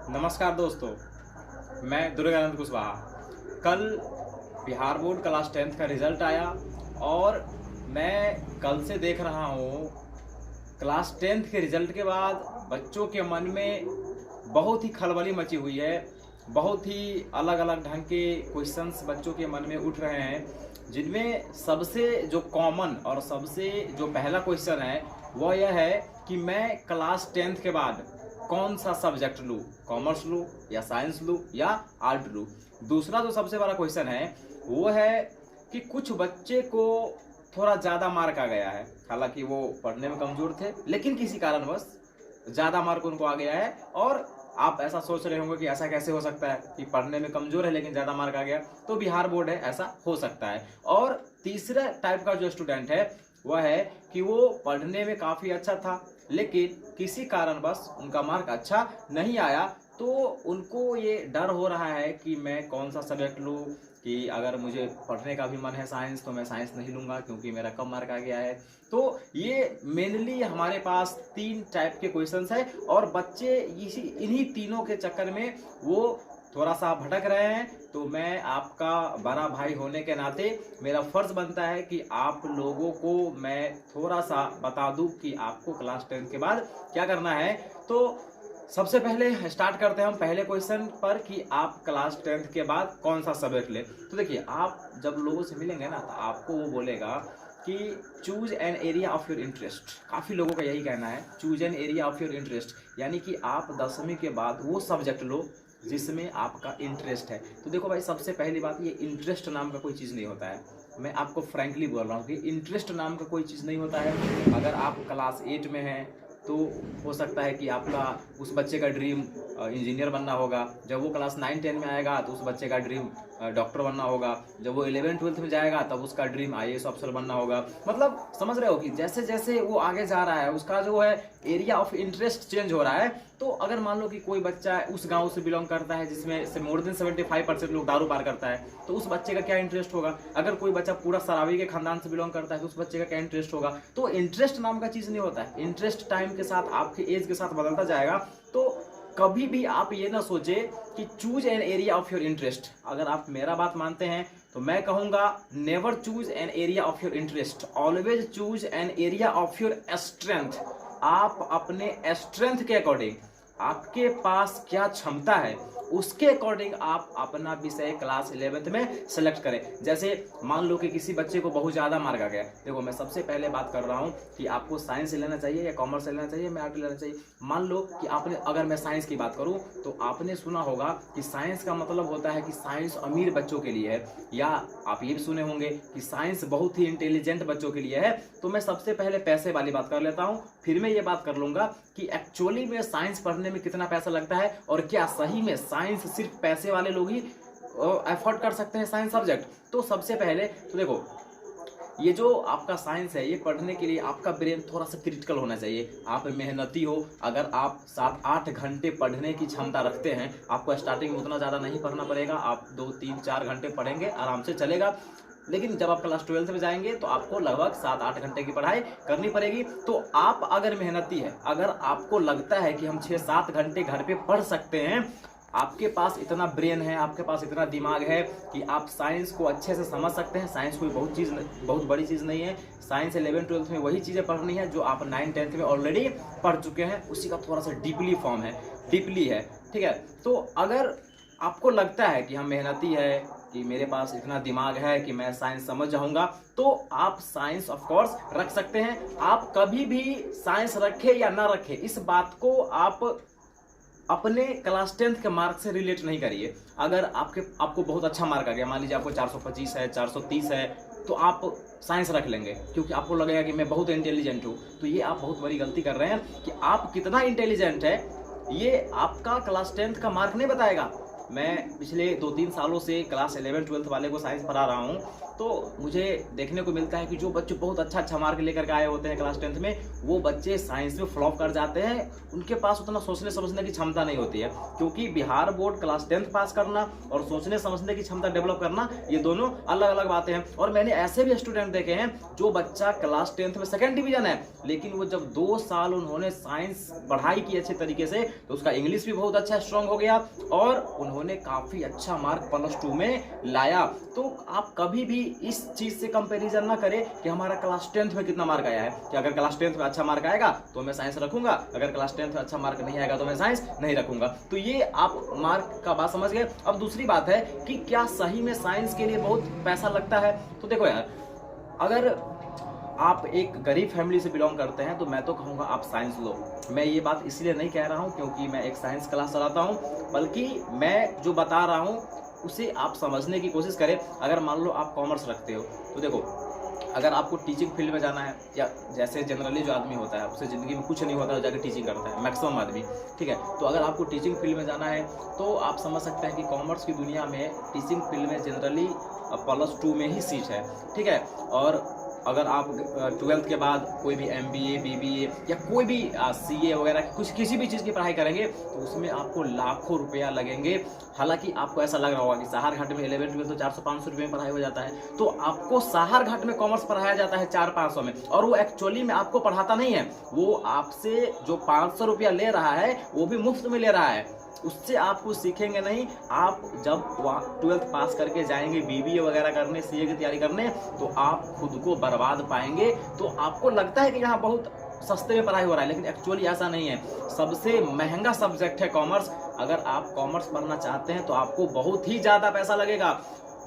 नमस्कार दोस्तों, मैं दुर्गानंद कुशवाहा। कल बिहार बोर्ड क्लास 10th का रिज़ल्ट आया और मैं कल से देख रहा हूँ क्लास 10th के रिज़ल्ट के बाद बच्चों के मन में बहुत ही खलबली मची हुई है। बहुत ही अलग अलग ढंग के क्वेश्चंस बच्चों के मन में उठ रहे हैं, जिनमें सबसे जो कॉमन और सबसे जो पहला क्वेश्चन है वह यह है कि मैं क्लास 10th के बाद कौन सा सब्जेक्ट लूँ, कॉमर्स लूँ या साइंस लूँ या आर्ट लूँ। दूसरा जो सबसे बड़ा क्वेश्चन है वो है कि कुछ बच्चे को थोड़ा ज़्यादा मार्क आ गया है, हालांकि वो पढ़ने में कमज़ोर थे लेकिन किसी कारणवश ज़्यादा मार्क उनको आ गया है। और आप ऐसा सोच रहे होंगे कि ऐसा कैसे हो सकता है कि पढ़ने में कमज़ोर है लेकिन ज़्यादा मार्क आ गया, तो बिहार बोर्ड है, ऐसा हो सकता है। और तीसरा टाइप का जो स्टूडेंट है वह है कि वो पढ़ने में काफ़ी अच्छा था लेकिन किसी कारणवश उनका मार्क अच्छा नहीं आया, तो उनको ये डर हो रहा है कि मैं कौन सा सब्जेक्ट लूँ, कि अगर मुझे पढ़ने का भी मन है साइंस तो मैं साइंस नहीं लूँगा क्योंकि मेरा कम मार्क आ गया है। तो ये मेनली हमारे पास 3 टाइप के क्वेश्चंस हैं और बच्चे इन्हीं तीनों के चक्कर में वो थोड़ा सा भटक रहे हैं। तो मैं आपका बड़ा भाई होने के नाते मेरा फर्ज बनता है कि आप लोगों को मैं थोड़ा सा बता दूं कि आपको क्लास 10 के बाद क्या करना है। तो सबसे पहले स्टार्ट करते हैं हम पहले क्वेश्चन पर कि आप क्लास 10th के बाद कौन सा सब्जेक्ट लें। तो देखिए, आप जब लोगों से मिलेंगे ना तो आपको वो बोलेगा कि choose an area of your interest. काफ़ी लोगों का यही कहना है, choose an area of your interest, यानी कि आप 10वीं के बाद वो सब्जेक्ट लो जिसमें आपका इंटरेस्ट है। तो देखो भाई, सबसे पहली बात, ये इंटरेस्ट नाम का कोई चीज़ नहीं होता है। मैं आपको फ्रैंकली बोल रहा हूँ कि इंटरेस्ट नाम का कोई चीज़ नहीं होता है। अगर आप क्लास 8 में हैं तो हो सकता है कि आपका उस बच्चे का ड्रीम इंजीनियर बनना होगा। जब वो क्लास 9-10 में आएगा तो उस बच्चे का ड्रीम डॉक्टर बनना होगा। जब वो 11-12 में जाएगा तब उसका ड्रीम IAS ऑफिसर बनना होगा। मतलब समझ रहे हो कि जैसे जैसे वो आगे जा रहा है उसका जो है एरिया ऑफ इंटरेस्ट चेंज हो रहा है। तो अगर मान लो कि कोई बच्चा उस गांव से बिलोंग करता है जिसमें से मोर देन 75% लोग दारू पार करता है, तो उस बच्चे का क्या इंटरेस्ट होगा। अगर कोई बच्चा पूरा शराबी के खानदान से बिलोंग करता है तो उस बच्चे का क्या इंटरेस्ट होगा। तो इंटरेस्ट नाम का चीज़ नहीं होता है। इंटरेस्ट टाइम के साथ, आपके एज के साथ बदलता जाएगा। तो कभी भी आप ये ना सोचे कि choose an area of your interest. अगर आप मेरा बात मानते हैं तो मैं कहूँगा never choose an area of your interest, always choose an area of your strength. आप अपने स्ट्रेंथ के अकॉर्डिंग, आपके पास क्या क्षमता है उसके अकॉर्डिंग आप अपना विषय क्लास 11th में सेलेक्ट करें। जैसे मान लो कि किसी बच्चे को बहुत ज़्यादा मार्क आ गया। देखो, मैं सबसे पहले बात कर रहा हूँ कि आपको साइंस लेना चाहिए या कॉमर्स से लेना चाहिए, मैं आर्ट लेना चाहिए। मान लो कि आपने, अगर मैं साइंस की बात करूँ तो आपने सुना होगा कि साइंस का मतलब होता है कि साइंस अमीर बच्चों के लिए है, या आप ये भी सुने होंगे कि साइंस बहुत ही इंटेलिजेंट बच्चों के लिए है। तो मैं सबसे पहले पैसे वाली बात कर लेता हूँ, फिर मैं ये बात कर लूँगा कि एक्चुअली में साइंस पढ़ने में कितना पैसा लगता है और क्या सही में साइंस सिर्फ पैसे वाले लोग ही अफोर्ड कर सकते हैं साइंस सब्जेक्ट। तो सबसे पहले तो देखो, ये जो आपका साइंस है ये पढ़ने के लिए आपका ब्रेन थोड़ा सा क्रिटिकल होना चाहिए। आप मेहनती हो, अगर आप 7-8 घंटे पढ़ने की क्षमता रखते हैं, आपको स्टार्टिंग में उतना ज़्यादा नहीं पढ़ना पड़ेगा, आप 2-3-4 घंटे पढ़ेंगे आराम से चलेगा। लेकिन जब आप क्लास 12th में जाएंगे तो आपको लगभग 7-8 घंटे की पढ़ाई करनी पड़ेगी। तो आप अगर मेहनती है, अगर आपको लगता है कि हम 6-7 घंटे घर पे पढ़ सकते हैं, आपके पास इतना ब्रेन है, आपके पास इतना दिमाग है कि आप साइंस को अच्छे से समझ सकते हैं। साइंस कोई बहुत बड़ी चीज़ नहीं है। साइंस 11-12 में वही चीज़ें पढ़नी है जो आप 9-10 में ऑलरेडी पढ़ चुके हैं, उसी का थोड़ा सा डीपली फॉर्म है, डीपली है, ठीक है। तो अगर आपको लगता है कि हम मेहनती है, कि मेरे पास इतना दिमाग है कि मैं साइंस समझ जाऊंगा, तो आप साइंस ऑफ कोर्स रख सकते हैं। आप कभी भी साइंस रखें या ना रखें, इस बात को आप अपने क्लास 10th के मार्क से रिलेट नहीं करिए। अगर आपको बहुत अच्छा मार्क आ गया, मान लीजिए आपको 425 है, 430 है, तो आप साइंस रख लेंगे क्योंकि आपको लगेगा कि मैं बहुत इंटेलिजेंट हूँ। तो ये आप बहुत बड़ी गलती कर रहे हैं कि आप कितना इंटेलिजेंट है ये आपका क्लास 10th का मार्क नहीं बताएगा। मैं पिछले 2-3 सालों से क्लास 11-12 वाले को साइंस पढ़ा रहा हूँ, तो मुझे देखने को मिलता है कि जो बच्चे बहुत अच्छा मार्क लेकर के आए होते हैं क्लास 10th में, वो बच्चे साइंस में फ्लॉप कर जाते हैं। उनके पास उतना सोचने समझने की क्षमता नहीं होती है, क्योंकि बिहार बोर्ड क्लास 10th पास करना और सोचने समझने की क्षमता डेवलप करना, ये दोनों अलग अलग बातें हैं। और मैंने ऐसे भी स्टूडेंट देखे हैं जो बच्चा क्लास 10th में 2nd डिवीजन है, लेकिन वो जब 2 साल उन्होंने साइंस पढ़ाई की अच्छे तरीके से, तो उसका इंग्लिश भी बहुत अच्छा स्ट्रांग हो गया और उन्होंने काफी अच्छा मार्क +2 में लाया। तो आप कभी भी इस चीज से कंपैरिजन ना करें कि हमारा क्लास 10th में कितना मार्क आया है, कि अगर क्लास 10th में अच्छा मार्क आएगा तो मैं साइंस रखूंगा, अगर क्लास 10th में अच्छा मार्क नहीं आएगा तो मैं साइंस नहीं रखूंगा। तो ये आप मार्क का बात समझ गए। अब दूसरी बात है कि क्या सही में साइंस के लिए बहुत पैसा लगता है? तो देखो यार, अगर आप एक गरीब फैमिली से बिलोंग करते हैं तो मैं तो कहूँगा आप साइंस लो। मैं ये बात इसलिए नहीं कह रहा हूँ क्योंकि मैं एक साइंस क्लास चलाता हूँ, बल्कि मैं जो बता रहा हूँ उसे आप समझने की कोशिश करें। अगर मान लो आप कॉमर्स रखते हो, तो देखो, अगर आपको टीचिंग फील्ड में जाना है, या जैसे जनरली जो आदमी होता है उसे ज़िंदगी में कुछ नहीं होता है, जाकर टीचिंग करता है मैक्सिमम आदमी, ठीक है। तो अगर आपको टीचिंग फील्ड में जाना है तो आप समझ सकते हैं कि कॉमर्स की दुनिया में टीचिंग फील्ड में जनरली +2 में ही सीट है, ठीक है। और अगर आप 12th के बाद कोई भी MBA, BBA या कोई भी CA वगैरह कुछ किसी भी चीज़ की पढ़ाई करेंगे तो उसमें आपको लाखों रुपया लगेंगे। हालांकि आपको ऐसा लग रहा होगा कि सहार घाट में 11-12 तो 400-500 रुपये में पढ़ाई हो जाता है, तो आपको सहार घाट में कॉमर्स पढ़ाया जाता है 400-500 में, और वो एक्चुअली में आपको पढ़ाता नहीं है। वो आपसे जो 500 रुपया ले रहा है वो भी मुफ्त में ले रहा है, उससे आप कुछ सीखेंगे नहीं। आप जब 12th पास करके जाएंगे BBA वगैरह करने, CA की तैयारी करने, तो आप खुद को बर्बाद पाएंगे। तो आपको लगता है कि यहाँ बहुत सस्ते में पढ़ाई हो रहा है, लेकिन एक्चुअली ऐसा नहीं है। सबसे महंगा सब्जेक्ट है कॉमर्स। अगर आप कॉमर्स पढ़ना चाहते हैं तो आपको बहुत ही ज़्यादा पैसा लगेगा।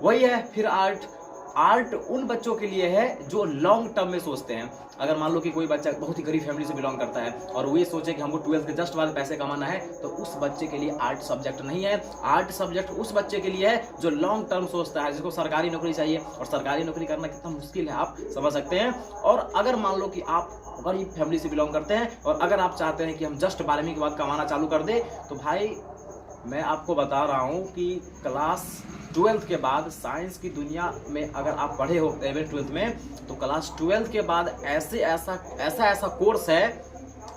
वही है फिर आर्ट उन बच्चों के लिए है जो लॉन्ग टर्म में सोचते हैं। अगर मान लो कि कोई बच्चा बहुत ही गरीब फैमिली से बिलोंग करता है और वो ये सोचे कि हमको 12th के जस्ट बाद पैसे कमाना है, तो उस बच्चे के लिए आर्ट सब्जेक्ट नहीं है। आर्ट सब्जेक्ट उस बच्चे के लिए है जो लॉन्ग टर्म सोचता है, जिसको सरकारी नौकरी चाहिए, और सरकारी नौकरी करना कितना मुश्किल है आप समझ सकते हैं। और अगर मान लो कि आप गरीब फैमिली से बिलोंग करते हैं और अगर आप चाहते हैं कि हम जस्ट 12वीं के बाद कमाना चालू कर दे, तो भाई मैं आपको बता रहा हूँ कि क्लास 12th के बाद साइंस की दुनिया में अगर आप पढ़े हो 11-12 में, तो क्लास 12th के बाद ऐसा कोर्स है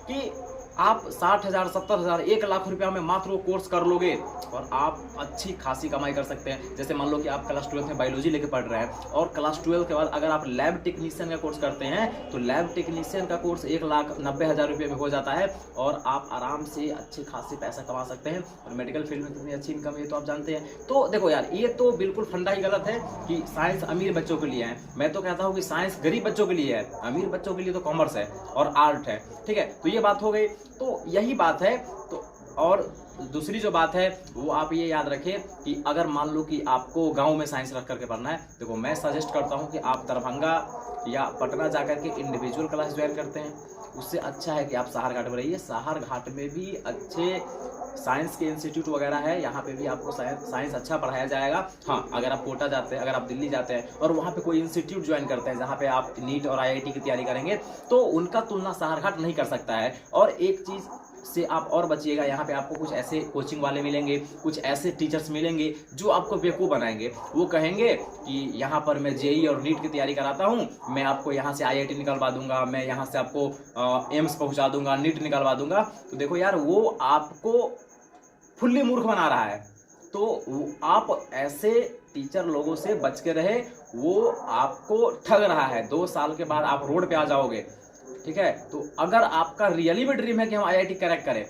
कि आप 60,000, 70,000, 1 लाख रुपया में मात्र वो कोर्स कर लोगे और आप अच्छी खासी कमाई कर सकते हैं। जैसे मान लो कि आप क्लास 12th में बायोलॉजी लेके पढ़ रहे हैं और क्लास 12th के बाद अगर आप लैब टेक्नीशियन का कोर्स करते हैं, तो लैब टेक्नीशियन का कोर्स 1,90,000 रुपये में हो जाता है और आप आराम से अच्छी खासी पैसा कमा सकते हैं। और मेडिकल फील्ड में कितनी अच्छी इनकम है तो आप जानते हैं। तो देखो यार, ये तो बिल्कुल फंडा ही गलत है कि साइंस अमीर बच्चों के लिए है। मैं तो कहता हूँ कि साइंस गरीब बच्चों के लिए है, अमीर बच्चों के लिए तो कॉमर्स है और आर्ट है, ठीक है। तो ये बात हो गई, तो यही बात है। तो और दूसरी जो बात है वो आप ये याद रखें कि अगर मान लो कि आपको गांव में साइंस रख करके पढ़ना है, देखो मैं सजेस्ट करता हूं कि आप दरभंगा या पटना जाकर के इंडिविजुअल क्लास ज्वाइन करते हैं। उससे अच्छा है कि आप सहार घाट में रहिए। सहार घाट में भी अच्छे साइंस के इंस्टीट्यूट वगैरह है, यहाँ पे भी आपको साइंस अच्छा पढ़ाया जाएगा। हाँ, अगर आप कोटा जाते हैं, अगर आप दिल्ली जाते हैं और वहाँ पे कोई इंस्टीट्यूट ज्वाइन करते हैं जहाँ पे आप नीट और IIT की तैयारी करेंगे, तो उनका तुलना सहार घाट नहीं कर सकता है। और एक चीज़ से आप और बचिएगा, यहाँ पे आपको कुछ ऐसे कोचिंग वाले मिलेंगे, कुछ ऐसे टीचर्स मिलेंगे जो आपको बेवकूफ़ बनाएंगे। वो कहेंगे कि यहाँ पर मैं JEE और नीट की तैयारी कराता हूँ, मैं आपको यहाँ से IIT निकलवा दूंगा, मैं यहाँ से आपको एम्स पहुँचा दूंगा, नीट निकलवा दूंगा। तो देखो यार, वो आपको फुल्ली मूर्ख बना रहा है। तो आप ऐसे टीचर लोगों से बच के रहे, वो आपको ठग रहा है। 2 साल के बाद आप रोड पे आ जाओगे, ठीक है। तो अगर आपका रियली में ड्रीम है कि हम IIT क्रैक करें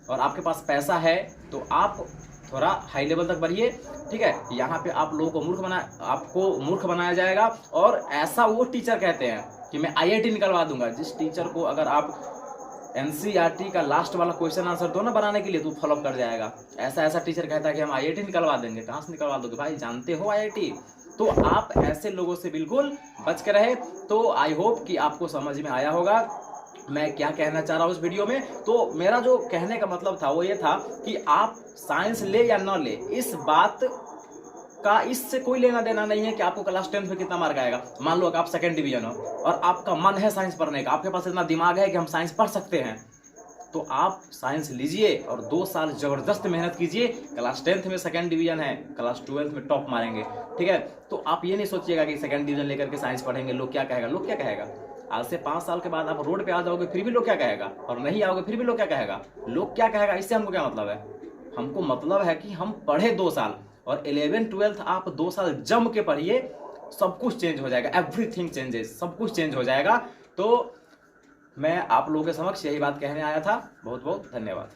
और आपके पास पैसा है, तो आप थोड़ा हाई लेवल तक बढ़िए, ठीक है। यहाँ पे आप लोगों को आपको मूर्ख बनाया जाएगा। और ऐसा वो टीचर कहते हैं कि मैं IIT निकलवा दूंगा, जिस टीचर को अगर आप NCERT का लास्ट वाला क्वेश्चन आंसर दो ना बनाने के लिए, तो फ्लॉप कर जाएगा। ऐसा टीचर कहता है कि हम IIT निकलवा देंगे। कहाँ से निकलवा दोगे भाई? जानते हो IIT? तो आप ऐसे लोगों से बिल्कुल बच के रहे। तो आई होप कि आपको समझ में आया होगा मैं क्या कहना चाह रहा हूँ इस वीडियो में। तो मेरा जो कहने का मतलब था वो ये था कि आप साइंस ले या न ले, इस बात का इससे कोई लेना देना नहीं है कि आपको क्लास 10th में कितना मार्क आएगा। मान लो कि आप 2nd डिवीजन हो और आपका मन है साइंस पढ़ने का, आपके पास इतना दिमाग है कि हम साइंस पढ़ सकते हैं, तो आप साइंस लीजिए और 2 साल ज़बरदस्त मेहनत कीजिए। क्लास 10th में सेकंड डिवीज़न है, क्लास 12th में टॉप मारेंगे, ठीक है। तो आप ये नहीं सोचिएगा कि सेकंड डिवीज़न लेकर के साइंस पढ़ेंगे, लोग क्या कहेगा। लोग क्या कहेगा, आज से 5 साल के बाद आप रोड पे आ जाओगे फिर भी लोग क्या कहेगा, और नहीं आओगे फिर भी लोग क्या कहेगा। लोग क्या कहेगा इससे हमको क्या मतलब है, हमको मतलब है कि हम पढ़े 2 साल, और 11th 12th आप 2 साल जम के पढ़िए, सब कुछ चेंज हो जाएगा, एवरीथिंग चेंजेस, सब कुछ चेंज हो जाएगा। तो मैं आप लोगों के समक्ष यही बात कहने आया था। बहुत बहुत धन्यवाद।